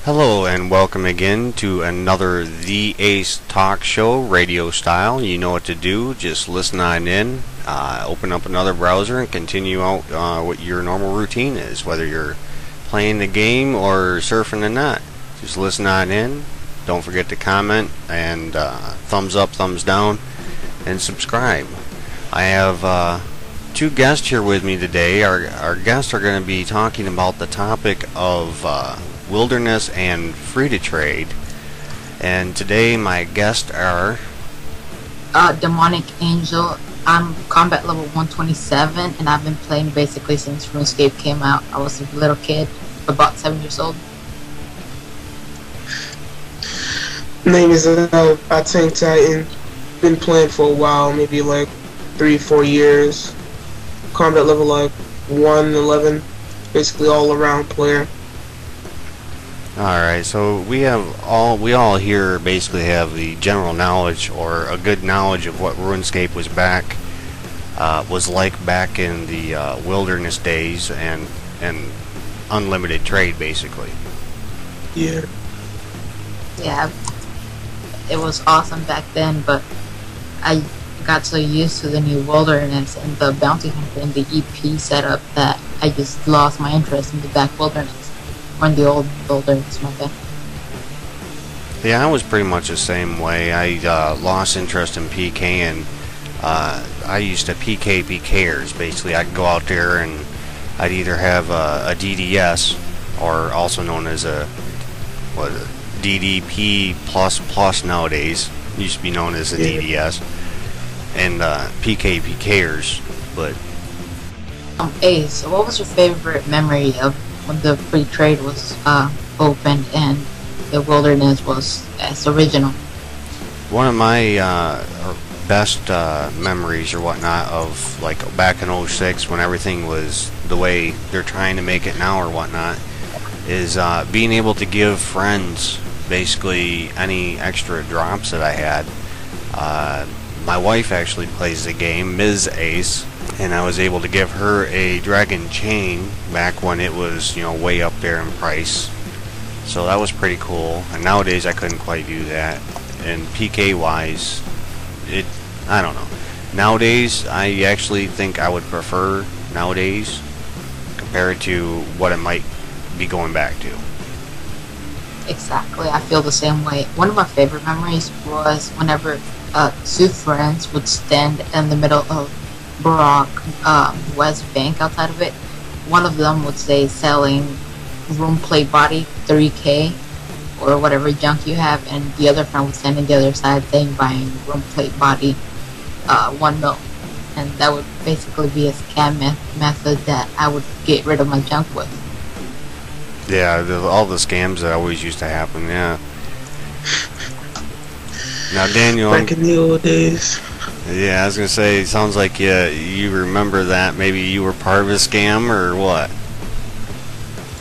Hello and welcome again to another The Ace Talk show, radio style. You know what to do, just listen on in, open up another browser and continue out what your normal routine is, whether you're playing the game or surfing the net. Just listen on in, don't forget to comment and thumbs up, thumbs down, and subscribe. I have two guests here with me today. Our guests are going to be talking about the topic of wilderness and free to trade, and today my guests are Demonic Angel. I'm combat level 127 and I've been playing basically since Runescape came out. I was a little kid, about 7 years old. Name is Tank Titan. Been playing for a while, maybe like 3-4 years. Combat level like 111, basically all around player. Alright, so we all here basically have the general knowledge or a good knowledge of what RuneScape was like back in the wilderness days and unlimited trade basically. Yeah. Yeah, it was awesome back then, but I got so used to the new wilderness and the bounty hunter and the EP setup that I just lost my interest in the back wilderness. Or in the old wilderness, my bad. Yeah, I was pretty much the same way. I lost interest in PK, and I used to pkers. Basically, I'd go out there and I'd either have a DDS, or also known as a DDP plus nowadays. Used to be known as a DDS, and pkers. But Ace, what was your favorite memory of when the free trade was opened and the wilderness was as original? One of my best memories or whatnot of like back in '06 when everything was the way they're trying to make it now or whatnot is being able to give friends basically any extra drops that I had. My wife actually plays the game, Ms. Ace, and I was able to give her a dragon chain back when it was, you know, way up there in price. So that was pretty cool. And nowadays I couldn't quite do that. And PK wise, I don't know. Nowadays I actually think I would prefer nowadays compared to what it might be going back to. Exactly, I feel the same way. One of my favorite memories was whenever two friends would stand in the middle of Brock, West Bank outside of it. One of them would say selling room plate body 3k or whatever junk you have, and the other friend would stand on the other side saying buying room plate body 1 mil, and that would basically be a scam method that I would get rid of my junk with. Yeah, all the scams that always used to happen. Yeah. Now Daniel, back in the old days. Yeah, I was gonna say, it sounds like you remember that. Maybe you were part of a scam or what?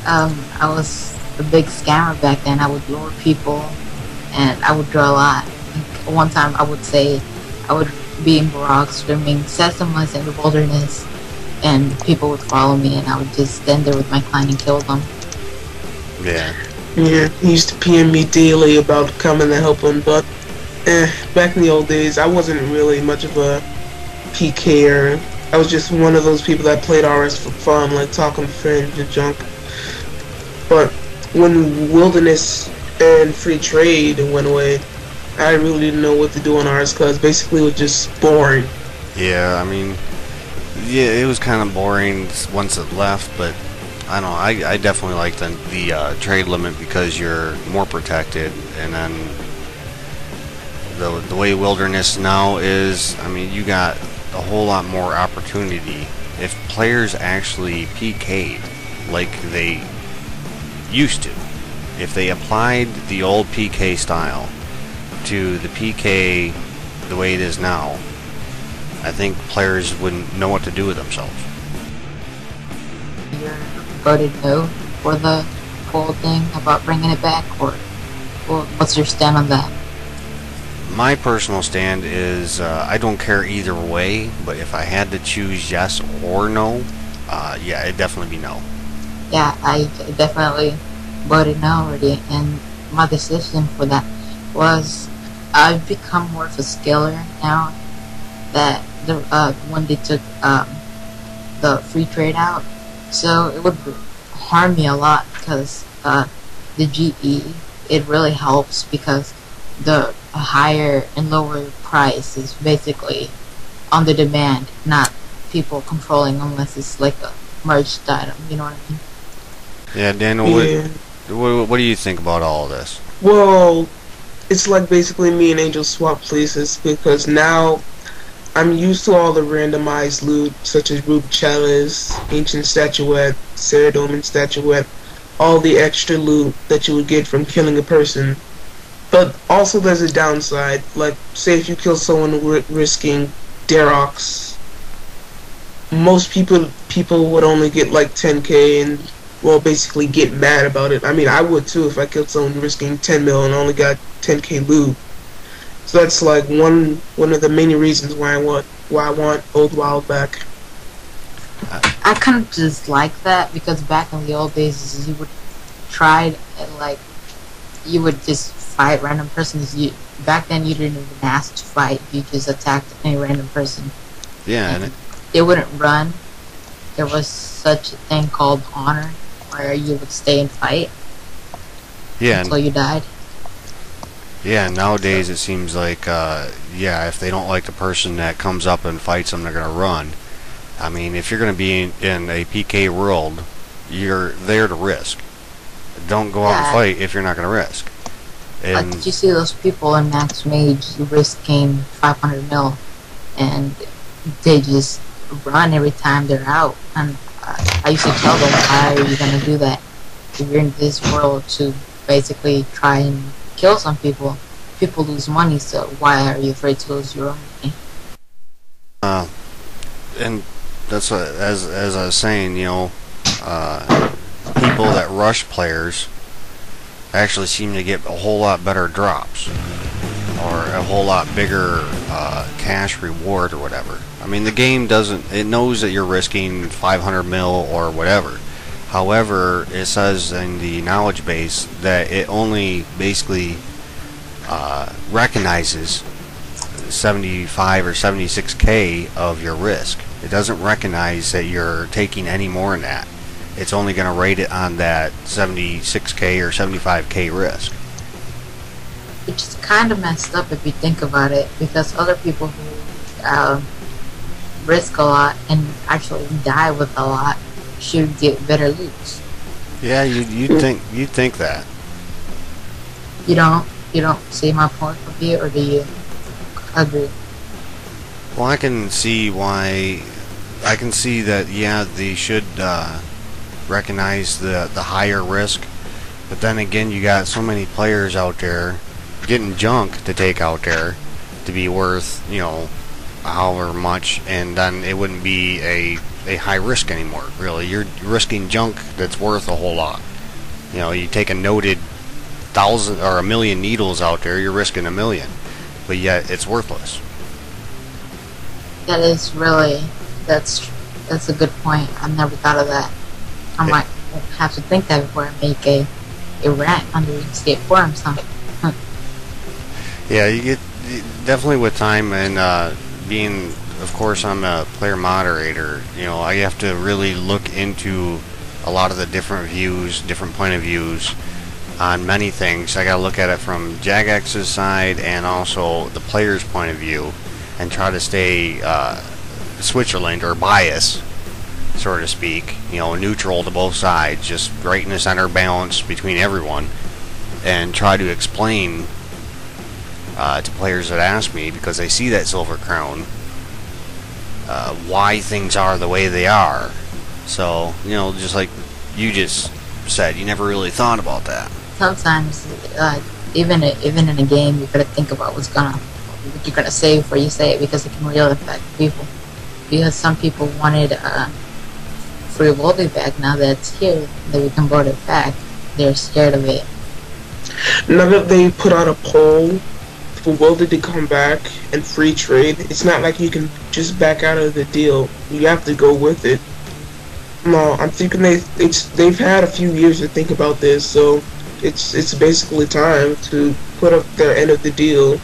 I was a big scammer back then. I would lure people, and I would draw a lot. Like, one time I would be in Brock screaming "Sesamus" in the wilderness, and people would follow me, and I would just stand there with my clan and kill them. Yeah. Yeah, he used to PM me daily about coming to help him, but back in the old days, I wasn't really much of a PKer. I was just one of those people that played RS for fun, like talking to friends and junk. But when wilderness and free trade went away, I really didn't know what to do on RS because basically it was just boring. Yeah, I mean, yeah, it was kind of boring once it left, but I don't know, I definitely like the trade limit because you're more protected, and then the way wilderness now is, I mean, you got a whole lot more opportunity if players actually PK'd like they used to. If they applied the old PK style to the PK the way it is now, I think players wouldn't know what to do with themselves. You're voted no for the whole thing about bringing it back, or what's your stand on that? My personal stand is I don't care either way, but if I had to choose yes or no, yeah, it'd definitely be no. Yeah, I definitely voted no already, and my decision for that was I've become more of a skiller now that when they took the free trade out, so it would harm me a lot because the GE, it really helps because the higher and lower price is basically on the demand, not people controlling unless it's like a merged item, you know what I mean? Yeah, Daniel, Yeah. what do you think about all of this? Well, it's like basically me and Angel swap places because now I'm used to all the randomized loot such as Ruby Chalice, Ancient Statuette, Ceradomin Statuette, all the extra loot that you would get from killing a person. But also there's a downside, like say if you kill someone risking Derox, most people would only get like 10k and well basically get mad about it. I mean I would too if I killed someone risking 10 mil and only got 10k loot. So that's like one of the many reasons why I want Old Wild back. I kind of just like that because back in the old days you would try and like you would just fight random persons. Back then you didn't even ask to fight, you just attacked any random person. Yeah, and they wouldn't run. There was such a thing called honor where you would stay and fight until you died. Yeah, nowadays it seems like, yeah, if they don't like the person that comes up and fights them, they're going to run. I mean, if you're going to be in a PK world, you're there to risk. Don't go out and fight if you're not going to risk. And did you see those people in Max Mage risking 500 mil and they just run every time they're out? And I used to tell them, why are you going to do that? If you're in this world to basically try and kill some people. People lose money, so why are you afraid to lose your own money? And that's what, as I was saying, you know, people that rush players actually seem to get a whole lot better drops or a whole lot bigger cash reward or whatever. I mean, the game doesn't, it knows that you're risking 500 mil or whatever. However, it says in the knowledge base that it only basically recognizes 75 or 76k of your risk. It doesn't recognize that you're taking any more than that. It's only going to rate it on that 76k or 75k risk. Which is kind of messed up if you think about it, because other people who risk a lot and actually die with a lot should get better loot. Yeah, you'd think that. You don't see my point of view, or do you agree? Well, I can see why. I can see that. Yeah, they should recognize the higher risk, but then again, you got so many players out there getting junk to take out there to be worth, you know, however much, and then it wouldn't be a high risk anymore. Really, you're risking junk that's worth a whole lot. You know, you take a noted 1,000 or 1,000,000 needles out there, you're risking 1,000,000, but yet it's worthless. That is really, that's a good point. I've never thought of that. I might have to think that before I make a rant on the Runescape forums, huh? Yeah, you get definitely with time and being, of course, I'm a player moderator. You know, I have to really look into a lot of the different views, different point of views on many things. I gotta look at it from Jagex's side and also the player's point of view, and try to stay Switzerland or bias, so to speak. You know, neutral to both sides, just right in the center balance between everyone, and try to explain to players that ask me, because they see that silver crown, why things are the way they are. So, you know, just like you just said, you never really thought about that. Sometimes, even in a game, you gotta think about what you're gonna say before you say it, because it can really affect people. Because some people wanted free Voldy back. Now that it's here, that we can vote it back, they're scared of it. Now that they put out a poll for Voldy to come back and free trade, it's not like you can just back out of the deal. You have to go with it. No, I'm thinking they've had a few years to think about this, so it's basically time to put up their end of the deal.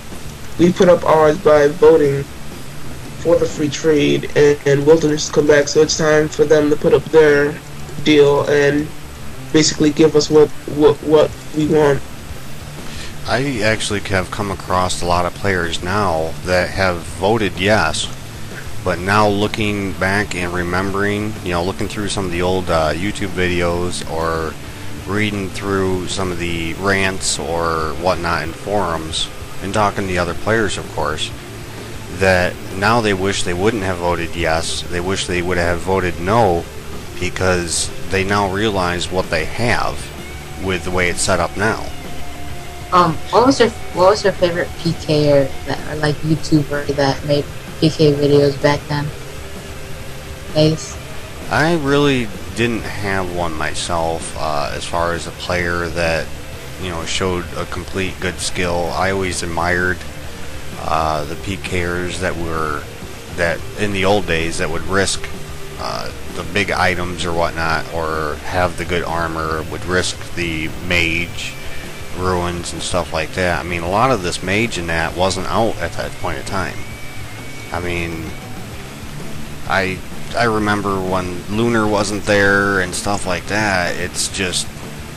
We put up ours by voting for the free trade and wilderness to come back, so it's time for them to put up their deal and basically give us what we want. I actually have come across a lot of players now that have voted yes, but now looking back and remembering, looking through some of the old YouTube videos or reading through some of the rants or whatnot in forums and talking to the other players, of course, that now they wish they wouldn't have voted yes. They wish they would have voted no, because they now realize what they have with the way it's set up now. What was your favorite PKer or like YouTuber that made PK videos back then? Ace? I really didn't have one myself as far as a player that showed a complete good skill. I always admired the PKers that in the old days that would risk the big items or whatnot, or have the good armor, would risk the mage ruins and stuff like that. I mean, a lot of this mage and that wasn't out at that point in time. I mean, I remember when Lunar wasn't there and stuff like that. It's just,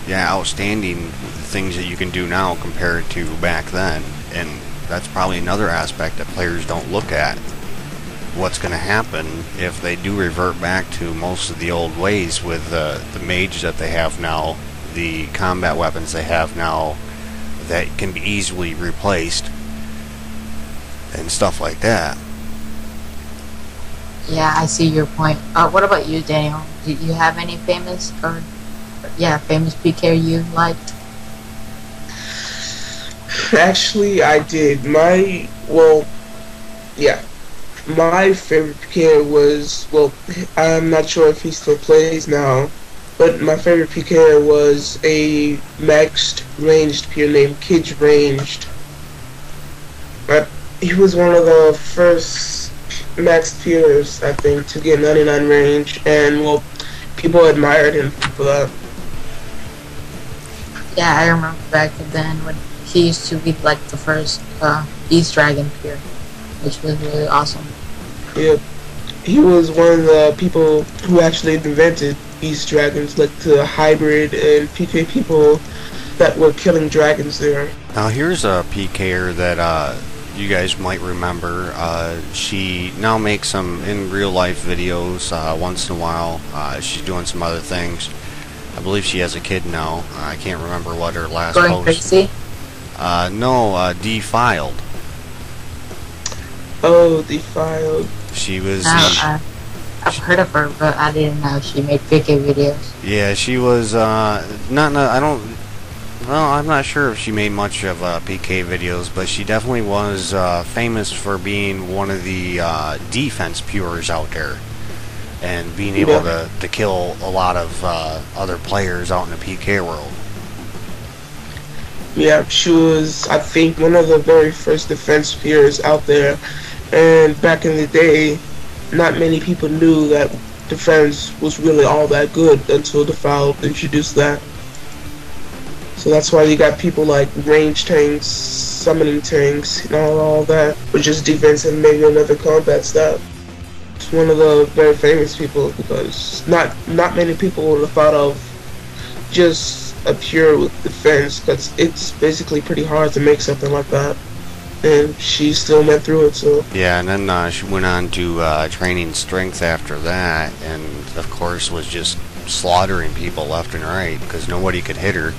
yeah, outstanding things that you can do now compared to back then. And that's probably another aspect that players don't look at. What's going to happen if they do revert back to most of the old ways with the mage that they have now, the combat weapons they have now that can be easily replaced and stuff like that. Yeah, I see your point. What about you, Daniel? Do you have any famous famous PK you liked? Actually, I did. My favorite PK was, I'm not sure if he still plays now, but my favorite PK was a maxed ranged peer named Kidge Ranged. He was one of the first maxed peers, I think, to get 99 range, and people admired him for that. Yeah, I remember back then when he used to be like the first East Dragon peer, which was really awesome. Yeah, he was one of the people who actually invented East Dragons, like the hybrid and PK people that were killing dragons there. Now here's a PKer that you guys might remember. She now makes some in real life videos once in a while. She's doing some other things. I believe she has a kid now. I can't remember what her last Going post. crazy? No, Defiled. Oh, Defiled. She was. I've heard of her, but I didn't know she made PK videos. Yeah, she was. I don't. Well, I'm not sure if she made much of PK videos, but she definitely was famous for being one of the defense pures out there, and being able to kill a lot of other players out in the PK world. Yeah, she was, I think, one of the very first defense pures out there, and back in the day, not many people knew that defense was really all that good until Defiled introduced that. So that's why you got people like range tanks, summoning tanks, all that, or just defense and maybe another combat style. It's one of the very famous people, because not many people would have thought of just a pure with defense, because it's basically pretty hard to make something like that. And she still went through it, so... Yeah, and then she went on to training strength after that, and of course was just slaughtering people left and right, because nobody could hit her.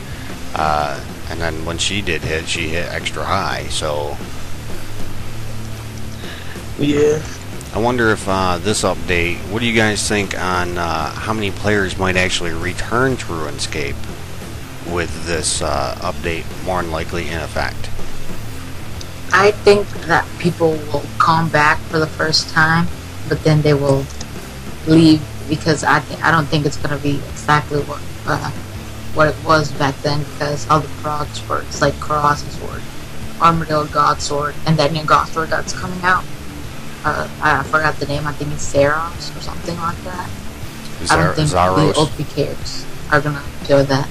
And then when she did hit, she hit extra high, so... Yeah. I wonder if this update, what do you guys think on how many players might actually return to RuneScape with this update more than likely in effect? I think that people will come back for the first time, but then they will leave, because I don't think it's gonna be exactly what it was back then, because all the procs were, it's like Cross Sword, Armadillo God Sword, and that new God Sword that's coming out. I forgot the name. I think it's Saros or something like that. I don't think Zaros. the OPKers are gonna enjoy that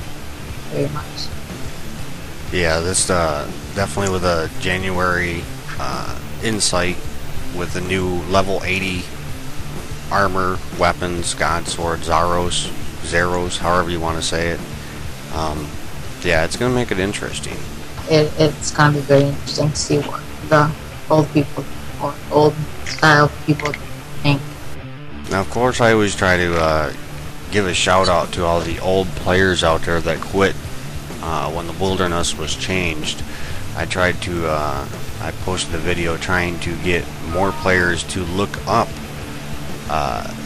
very much. Yeah, this definitely with a January insight with the new level 80 armor, weapons, god sword, Zeros, however you want to say it. Yeah, it's gonna make it interesting. It's gonna be very interesting to see what the old people or old style people think. Now, of course, I always try to give a shout out to all the old players out there that quit when the wilderness was changed. I tried to, I posted a video trying to get more players to look up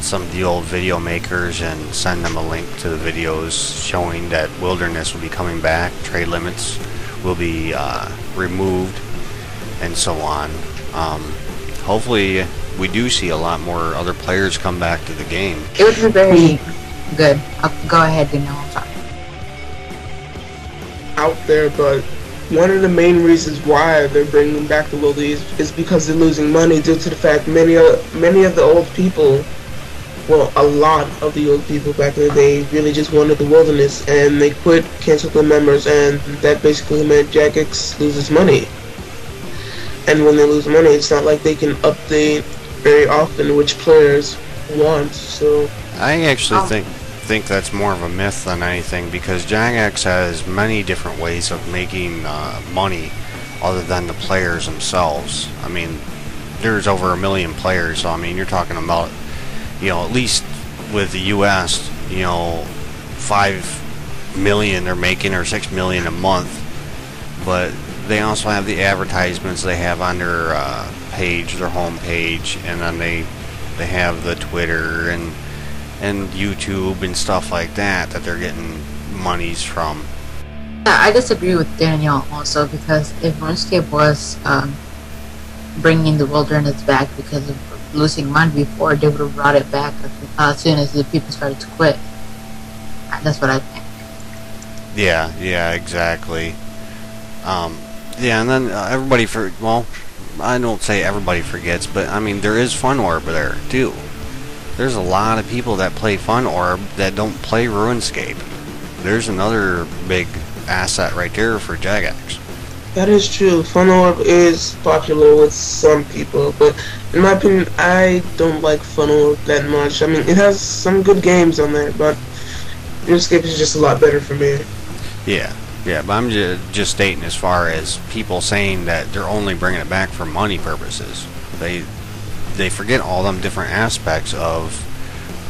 some of the old video makers and send them a link to the videos showing that wilderness will be coming back, trade limits will be removed, and so on. Hopefully we do see a lot more other players come back to the game. It would be very good. Go ahead, you know, I'm sorry. Out there, but one of the main reasons why they're bringing back the wildies is because they're losing money due to the fact many of the old people, well, a lot of the old people back in the day really just wanted the wilderness, and they quit, canceled their members, and that basically meant jagex loses money. And when they lose money, it's not like they can update very often, which players want. So I actually think that's more of a myth than anything, because jagex has many different ways of making money other than the players themselves. I mean, there's over 1 million players, so I mean, you're talking about, you know, at least with the US, you know, 5 million they're making, or 6 million a month. But they also have the advertisements they have on their page, their home page, and then they have the Twitter and YouTube and stuff like that they're getting monies from. Yeah, I disagree with Daniel also, because if RuneScape was bringing the wilderness back because of losing money before, they would have brought it back as soon as the people started to quit. That's what I think. Yeah, exactly. Yeah, and then everybody well, I don't say everybody forgets, but I mean, there is Fun Orb there too. There's a lot of people that play Fun Orb that don't play RuneScape. There's another big asset right there for jagex. that is true. Fun Orb is popular with some people, but in my opinion, I don't like Fun Orb that much. I mean, it has some good games on there, but RuneScape is just a lot better for me. Yeah, but I'm just stating, as far as people saying that they're only bringing it back for money purposes, they forget all them different aspects of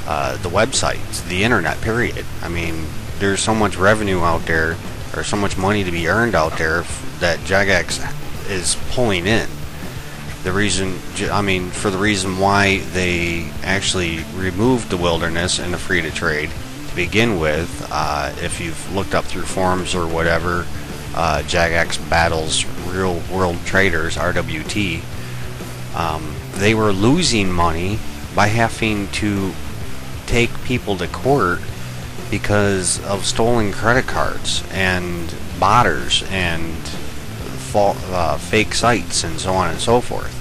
the websites, the internet, period. I mean, there's so much revenue out there, or so much money to be earned out there that jagex is pulling in. The reason, I mean, for the reason why they actually removed the wilderness and the free to trade to begin with, if you've looked up through forums or whatever, jagex battles real world traders, RWT, they were losing money by having to take people to court because of stolen credit cards and botters and fake sites and so on and so forth.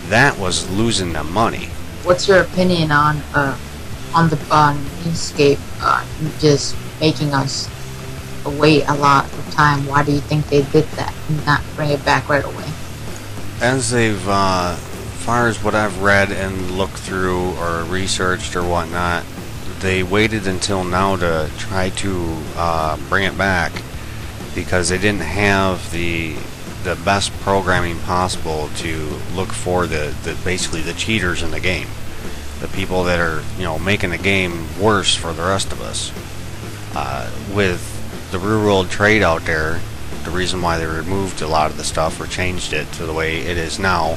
That was losing them money. What's your opinion on RuneScape just making us wait a lot of time? Why do you think they did that and not bring it back right away? As they've, far as what I've read and looked through or researched or whatnot, they waited until now to try to bring it back because they didn't have the best programming possible to look for the basically the cheaters in the game, the people that are, you know, making the game worse for the rest of us. With the real world trade out there, the reason why they removed a lot of the stuff or changed it to the way it is now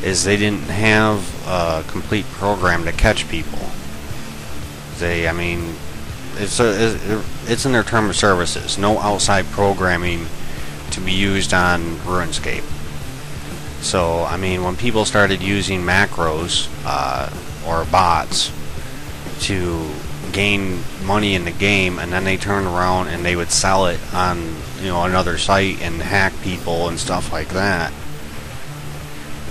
is they didn't have a complete program to catch people. I mean, it's in their term of services, no outside programming to be used on RuneScape. So, I mean, when people started using macros or bots to gain money in the game, and then they turned around and they would sell it on, you know, another site and hack people and stuff like that,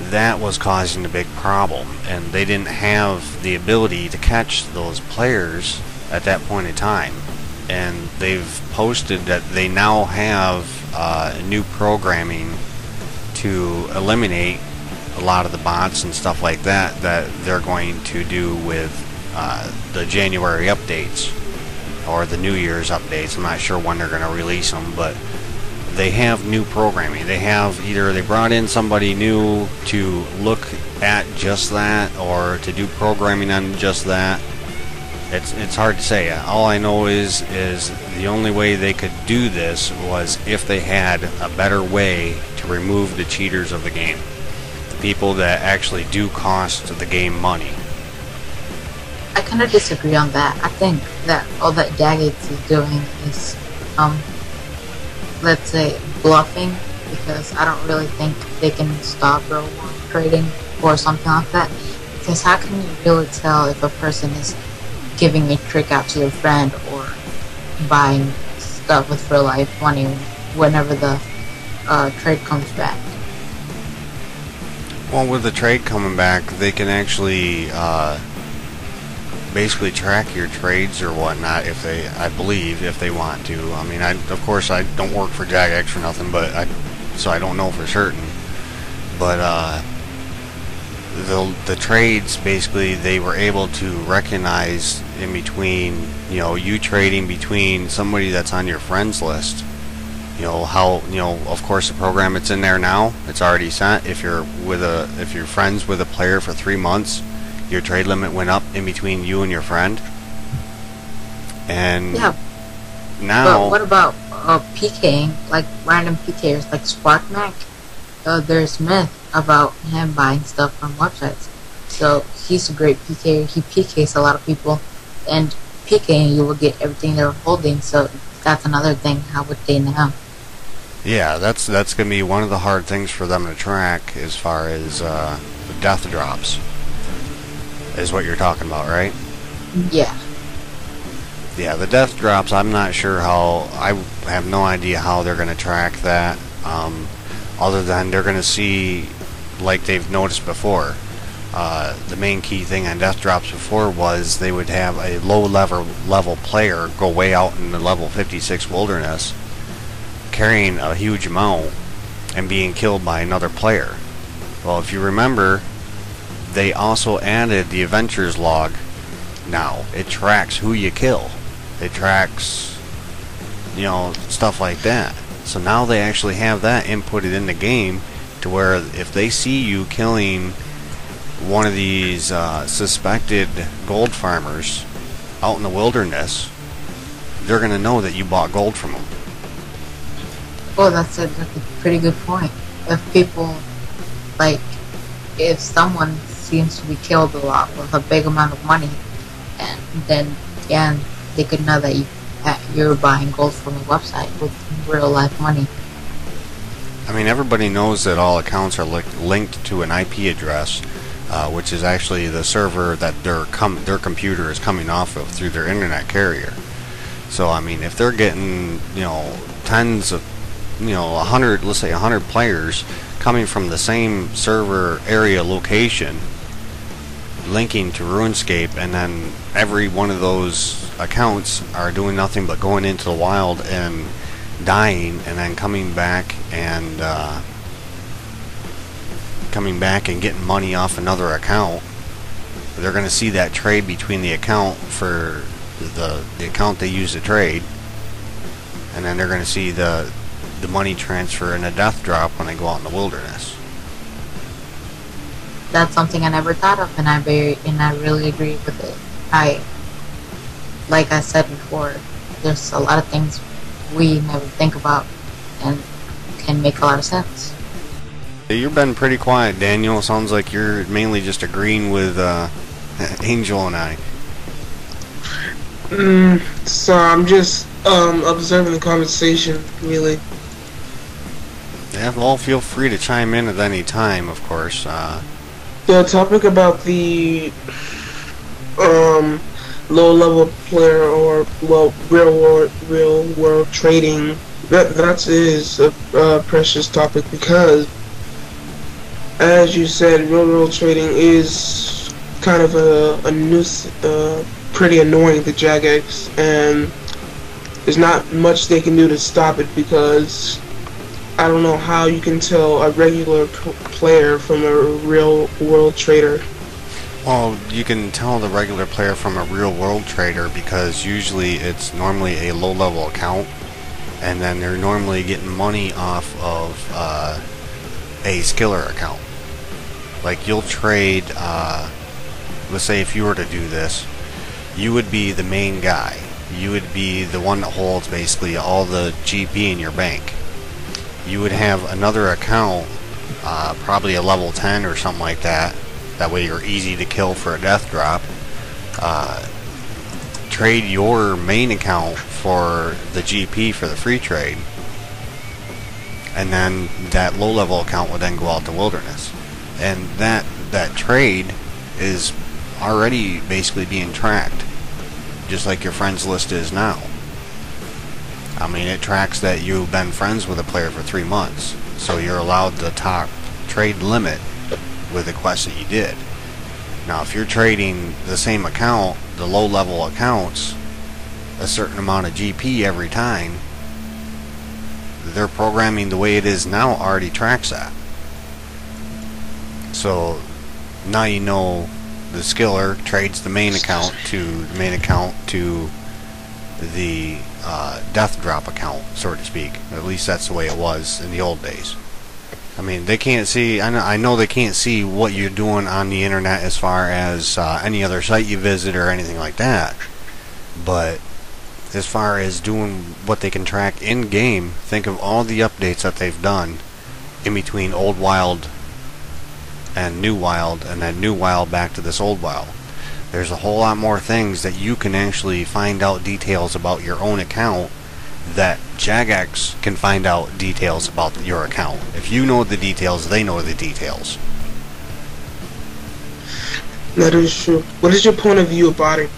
that was causing a big problem, and they didn't have the ability to catch those players at that point in time. And they've posted that they now have new programming to eliminate a lot of the bots and stuff like that they're going to do with the January updates or the New Year's updates. I'm not sure when they're going to release them, but they have new programming. They have either they brought in somebody new to look at just that, or to do programming on just that. It's hard to say. All I know is the only way they could do this was if they had a better way to remove the cheaters of the game, the people that actually do cost the game money. I kind of disagree on that. I think that all that jagex is doing is, let's say, bluffing, because I don't really think they can stop real world trading or something like that. Because how can you really tell if a person is giving a trick out to their friend or buying stuff with real life money whenever the trade comes back? Well, with the trade coming back, they can actually basically track your trades or whatnot if they, I believe, if they want to. I mean, of course I don't work for jagex for nothing, but so I don't know for certain. But the trades, basically, they were able to recognize in between, you know, you trading between somebody that's on your friends list. You know how, you know, of course the program, it's in there now, it's already sent. If you're friends with a player for 3 months, your trade limit went up in between you and your friend. And yeah, now, but what about PkAngel, like random PKers like SparkMac? There's myth about him buying stuff from websites. So he's a great PKer. He PKs a lot of people, and PkAngel, you will get everything they're holding. So that's another thing. How would they know? Yeah, that's gonna be one of the hard things for them to track, as far as the death drops, is what you're talking about, right? Yeah. Yeah, the death drops, I'm not sure how, I have no idea how they're going to track that, other than they're going to see, like they've noticed before, the main key thing on death drops before was they would have a low level player go way out in the level 56 wilderness, carrying a huge amount and being killed by another player. Well, if you remember, they also added the adventures log. Now it tracks who you kill, it tracks, you know, stuff like that. So now they actually have that inputted in the game, to where if they see you killing one of these suspected gold farmers out in the wilderness, they're gonna know that you bought gold from them. Well, that's a pretty good point. If people, like, if someone seems to be killed a lot with a big amount of money, and then again, they could know that you're buying gold from a website with real life money. I mean, everybody knows that all accounts are linked to an IP address, which is actually the server that their computer is coming off of through their internet carrier. So I mean, if they're getting, you know, tens of, you know, 100, let's say 100 players coming from the same server area location, linking to RuneScape, and then every one of those accounts are doing nothing but going into the wild and dying, and then coming back and getting money off another account, they're going to see that trade between the account for the account they use to trade, and then they're going to see the money transfer and a death drop when they go out in the wilderness. That's something I never thought of, and I really agree with it. Like I said before, there's a lot of things we never think about and can make a lot of sense. You've been pretty quiet, Daniel. Sounds like you're mainly just agreeing with Angel and I. So I'm just observing the conversation, really. Yeah, well, feel free to chime in at any time, of course. The topic about the low-level player, or, well, real world trading, that is a precious topic, because as you said, real world trading is kind of a pretty annoying to jagex, and there's not much they can do to stop it, because I don't know how you can tell a regular player from a real world trader. Well, you can tell the regular player from a real world trader because usually it's normally a low level account, and then they're normally getting money off of a skiller account. Like, you'll trade, let's say if you were to do this, you would be the main guy. You would be the one that holds basically all the GP in your bank. You would have another account, probably a level 10 or something like that. That way you're easy to kill for a death drop. Trade your main account for the GP for the free trade, and then that low level account would then go out to wilderness, and that trade is already basically being tracked, just like your friends list is now. I mean, it tracks that you've been friends with a player for 3 months, so you're allowed the top trade limit with the quest that you did. Now, if you're trading the same account, the low level accounts, a certain amount of GP every time, their programming the way it is now already tracks that. So now you know the skiller trades the main account to the death drop account, so to speak. At least that's the way it was in the old days. I mean, they can't see, I know they can't see what you're doing on the internet as far as any other site you visit or anything like that, but as far as doing what they can track in game, think of all the updates that they've done in between old wild and new wild, and then new wild back to this old wild. There's a whole lot more things that you can actually find out details about your own account that jagex can find out details about your account. If you know the details, they know the details. That is true. What is your point of view of botting?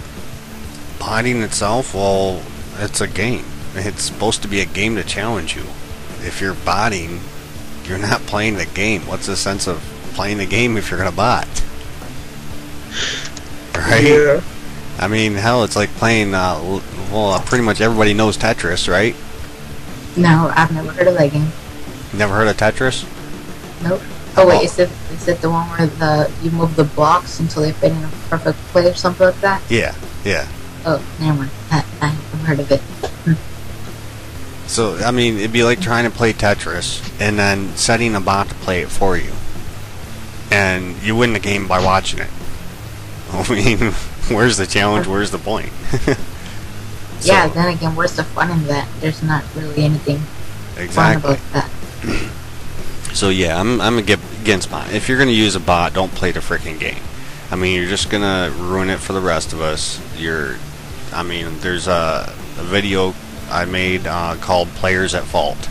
Botting itself, well, it's a game. It's supposed to be a game to challenge you. If you're botting, you're not playing the game. What's the sense of playing the game if you're gonna bot? Right? Yeah. I mean, hell, it's like playing, pretty much everybody knows Tetris, right? No, I've never heard of that game. Never heard of Tetris? Nope. Oh wait, is it the one where you move the blocks until they fit in a perfect place or something like that? Yeah, yeah. Oh, never mind. I've heard of it. So, I mean, it'd be like trying to play Tetris and then setting a bot to play it for you. And you win the game by watching it. I mean, where's the challenge? Where's the point? Yeah, then again, where's the fun in that? There's not really anything fun about that. So yeah, I'm against bot. If you're gonna use a bot, don't play the freaking game. I mean, you're just gonna ruin it for the rest of us. There's a video I made called "Players at Fault."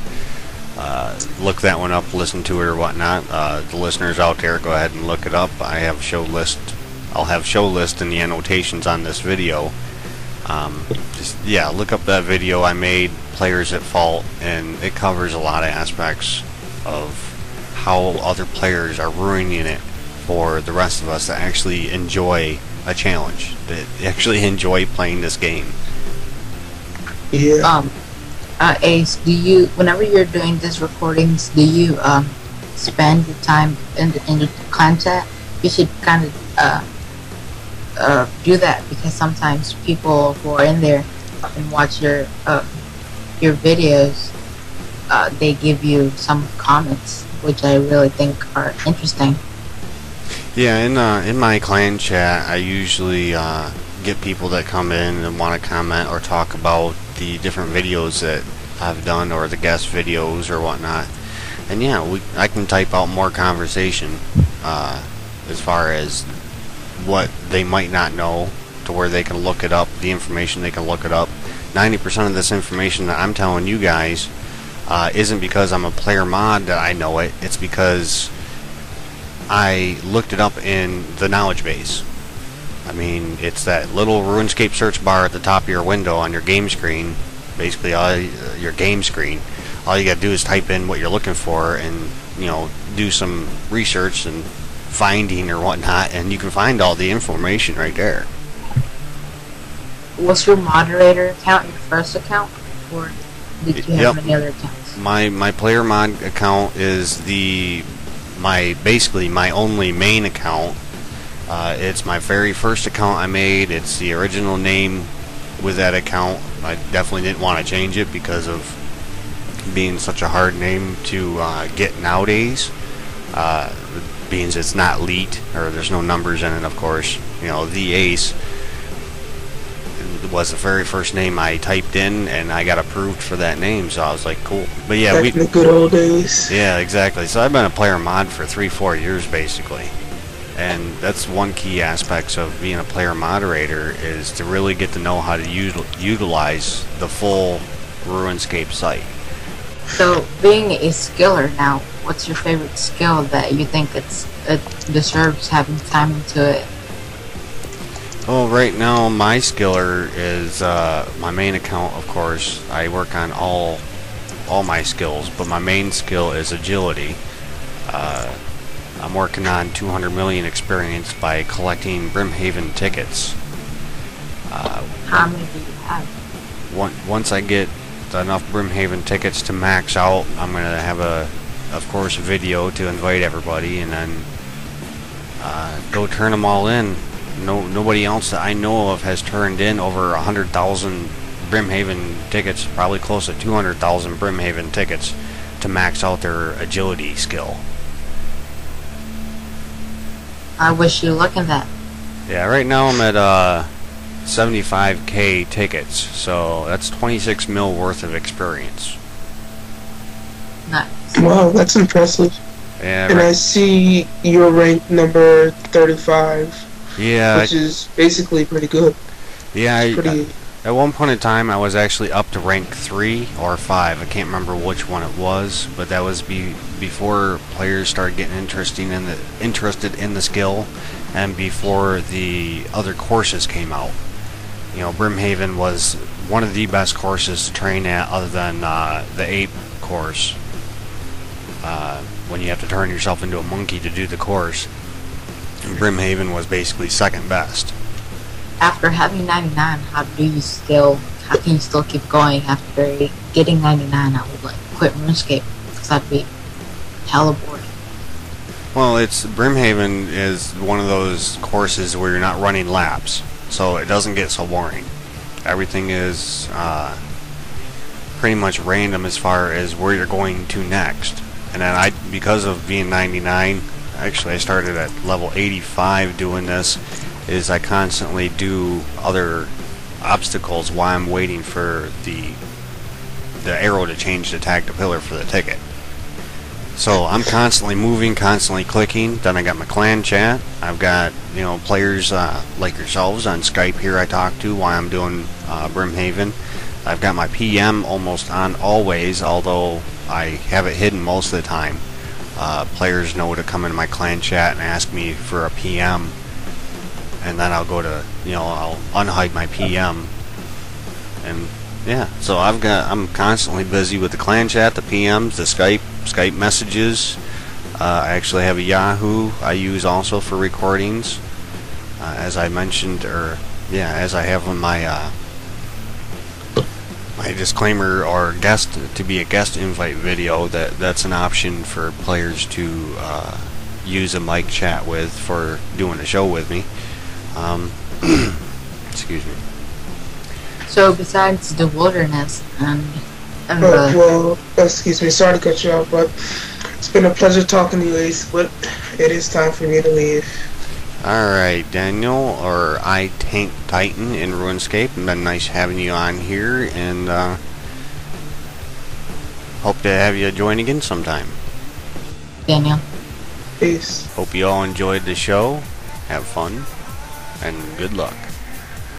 Look that one up, listen to it or whatnot. The listeners out there, go ahead and look it up. I have a show list. I'll have show list in the annotations on this video. Look up that video I made, Players at Fault, and it covers a lot of aspects of how other players are ruining it for the rest of us that actually enjoy a challenge, that actually enjoy playing this game. Yeah. Ace, whenever you're doing these recordings, do you spend the time in the content? You should kind of do that, because sometimes people who are in there and watch your videos, they give you some comments, which I really think are interesting. Yeah, in my clan chat, I usually get people that come in and want to comment or talk about the different videos that I've done or the guest videos or whatnot. And yeah, I can type out more conversation as far as what they might not know, to where they can look it up, the information they can look it up. 90% of this information that I'm telling you guys isn't because I'm a player mod that I know it. It's because I looked it up in the knowledge base. I mean, it's that little Runescape search bar at the top of your window on your game screen, basically your game screen. all you gotta do is type in what you're looking for and, you know, do some research and finding or whatnot, and you can find all the information right there. Was your moderator account your first account, or did you have any other accounts? My player mod account is basically my only main account. It's my very first account I made. It's the original name with that account. I definitely didn't want to change it because of being such a hard name to get nowadays. Being it's not leet, or there's no numbers in it, of course. You know, the Ace was the very first name I typed in, and I got approved for that name, so I was like, cool. But yeah, back in the good old days. Yeah, exactly. So I've been a player mod for 3-4 years basically, and that's one key aspect of being a player moderator, is to really get to know how to utilize the full Runescape site. So, being a skiller now, what's your favorite skill that you think it deserves having time into it? Well, right now my skiller is my main account, of course. I work on all my skills, but my main skill is agility. I'm working on 200 million experience by collecting Brimhaven tickets. How many do you have? Once I get enough Brimhaven tickets to max out, I'm gonna have of course, a video to invite everybody, and then go turn them all in. Nobody else that I know of has turned in over 100,000 Brimhaven tickets, probably close to 200,000 Brimhaven tickets to max out their agility skill. I wish you luck in that. Yeah, right now I'm at 75k tickets, so that's 26 mil worth of experience. Nice. Wow, that's impressive. Yeah, and I see you're ranked number 35. Yeah, which is basically pretty good. Yeah, at one point in time I was actually up to rank 3 or 5. I can't remember which one it was, but that was before players started getting interested in the skill, and before the other courses came out. You know, Brimhaven was one of the best courses to train at, other than the ape course. When you have to turn yourself into a monkey to do the course, Brimhaven was basically second best. After having 99, how can you still keep going after getting 99? I would like quit RuneScape because I'd be hella bored. Well, Brimhaven is one of those courses where you're not running laps, so it doesn't get so boring. Everything is pretty much random as far as where you're going to next. And then because of being 99, actually I started at level 85 doing this, is I constantly do other obstacles while I'm waiting for the arrow to change to tag the pillar for the ticket. So I'm constantly moving, constantly clicking. Then I got my clan chat. I've got, you know, players like yourselves on Skype here I talk to while I'm doing Brimhaven. I've got my PM almost on always, although I have it hidden most of the time. Players know to come into my clan chat and ask me for a PM, and then I'll go to, you know, I'll unhide my PM, and yeah, so I'm constantly busy with the clan chat, the PMs, the Skype messages. I actually have a Yahoo I use also for recordings, as I mentioned, as I have on my my disclaimer or to be a guest invite video. That's an option for players to use a mic chat with for doing a show with me. Excuse me. So besides the wilderness and well, excuse me, sorry to cut you off, but it's been a pleasure talking to you, Ace, but it is time for me to leave. Alright, Daniel, or I Tank Titan in RuneScape. It's been nice having you on here, and hope to have you join again sometime. Daniel. Peace. Hope you all enjoyed the show. Have fun, and good luck.